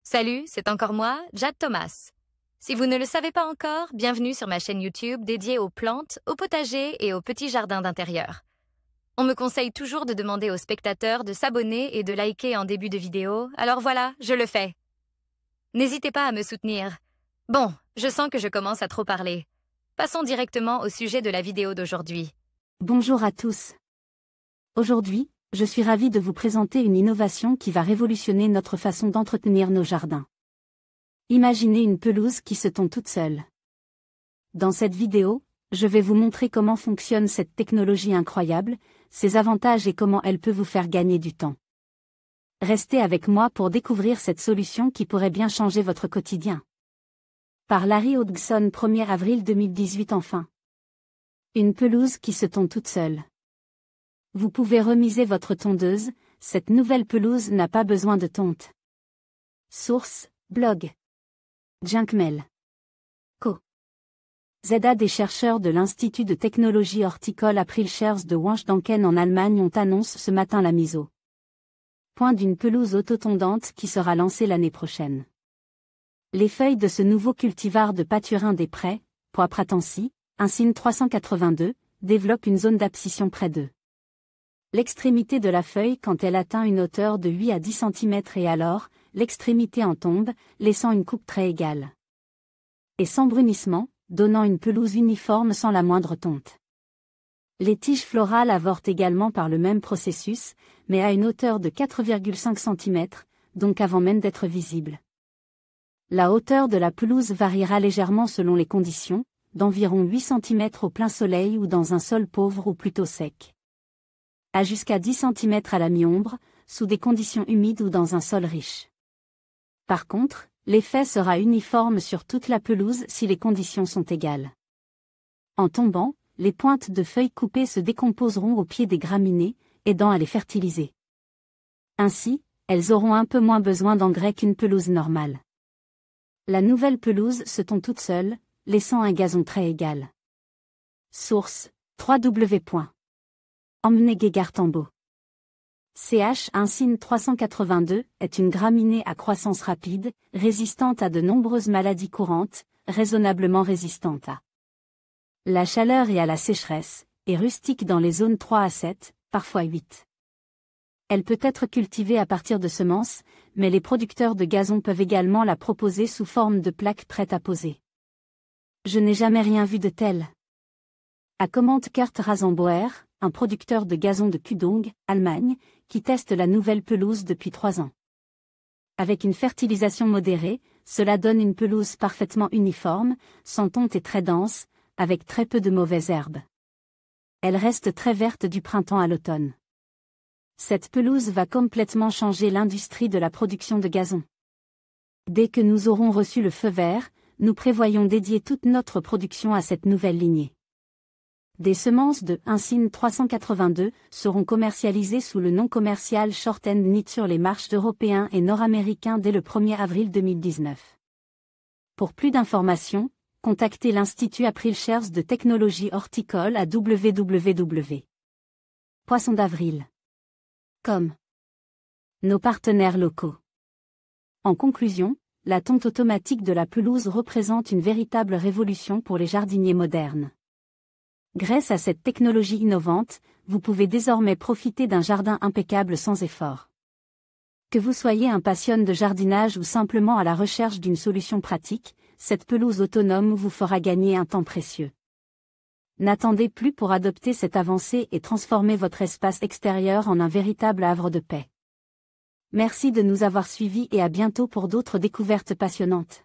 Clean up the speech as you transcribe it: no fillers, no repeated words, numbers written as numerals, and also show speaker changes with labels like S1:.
S1: Salut, c'est encore moi, Jade Thomas. Si vous ne le savez pas encore, bienvenue sur ma chaîne YouTube dédiée aux plantes, aux potagers et aux petits jardins d'intérieur. On me conseille toujours de demander aux spectateurs de s'abonner et de liker en début de vidéo, alors voilà, je le fais. N'hésitez pas à me soutenir. Bon, je sens que je commence à trop parler. Passons directement au sujet de la vidéo d'aujourd'hui.
S2: Bonjour à tous. Aujourd'hui, je suis ravie de vous présenter une innovation qui va révolutionner notre façon d'entretenir nos jardins. Imaginez une pelouse qui se tond toute seule. Dans cette vidéo, je vais vous montrer comment fonctionne cette technologie incroyable, ses avantages et comment elle peut vous faire gagner du temps. Restez avec moi pour découvrir cette solution qui pourrait bien changer votre quotidien. Par Larry Hodgson, 1er avril 2018 enfin. Une pelouse qui se tond toute seule. Vous pouvez remiser votre tondeuse, cette nouvelle pelouse n'a pas besoin de tonte. Source, blog. Junkmail. Co. ZA. Des chercheurs de l'Institut de technologie horticole April Shares de Weinstocken en Allemagne ont annoncé ce matin la mise au point d'une pelouse autotondante qui sera lancée l'année prochaine. Les feuilles de ce nouveau cultivar de pâturin des prés, Pois pratensis, Incine 382, développent une zone d'abscission près d'eux. L'extrémité de la feuille quand elle atteint une hauteur de 8 à 10 cm et alors, l'extrémité en tombe, laissant une coupe très égale. Et sans brunissement, donnant une pelouse uniforme sans la moindre tonte. Les tiges florales avortent également par le même processus, mais à une hauteur de 4,5 cm, donc avant même d'être visibles. La hauteur de la pelouse variera légèrement selon les conditions, d'environ 8 cm au plein soleil ou dans un sol pauvre ou plutôt sec. À jusqu'à 10 cm à la mi-ombre, sous des conditions humides ou dans un sol riche. Par contre, l'effet sera uniforme sur toute la pelouse si les conditions sont égales. En tombant, les pointes de feuilles coupées se décomposeront au pied des graminées, aidant à les fertiliser. Ainsi, elles auront un peu moins besoin d'engrais qu'une pelouse normale. La nouvelle pelouse se tond toute seule, laissant un gazon très égal. Source, www. Emmenegegartambo. CH Incine 382 est une graminée à croissance rapide, résistante à de nombreuses maladies courantes, raisonnablement résistante à la chaleur et à la sécheresse, et rustique dans les zones 3 à 7, parfois 8. Elle peut être cultivée à partir de semences, mais les producteurs de gazon peuvent également la proposer sous forme de plaques prêtes à poser. Je n'ai jamais rien vu de tel. A commente Kurt Rasenbauer, un producteur de gazon de Kudong, Allemagne, qui teste la nouvelle pelouse depuis 3 ans. Avec une fertilisation modérée, cela donne une pelouse parfaitement uniforme, sans tonte et très dense, avec très peu de mauvaises herbes. Elle reste très verte du printemps à l'automne. Cette pelouse va complètement changer l'industrie de la production de gazon. Dès que nous aurons reçu le feu vert, nous prévoyons dédier toute notre production à cette nouvelle lignée. Des semences de Incine 382 seront commercialisées sous le nom commercial Short and Knit sur les marchés européens et nord-américains dès le 1er avril 2019. Pour plus d'informations, contactez l'Institut April Shares de technologie horticole à www. Poisson d'avril. Comme nos partenaires locaux. En conclusion, la tonte automatique de la pelouse représente une véritable révolution pour les jardiniers modernes. Grâce à cette technologie innovante, vous pouvez désormais profiter d'un jardin impeccable sans effort. Que vous soyez un passionné de jardinage ou simplement à la recherche d'une solution pratique, cette pelouse autonome vous fera gagner un temps précieux. N'attendez plus pour adopter cette avancée et transformer votre espace extérieur en un véritable havre de paix. Merci de nous avoir suivis et à bientôt pour d'autres découvertes passionnantes.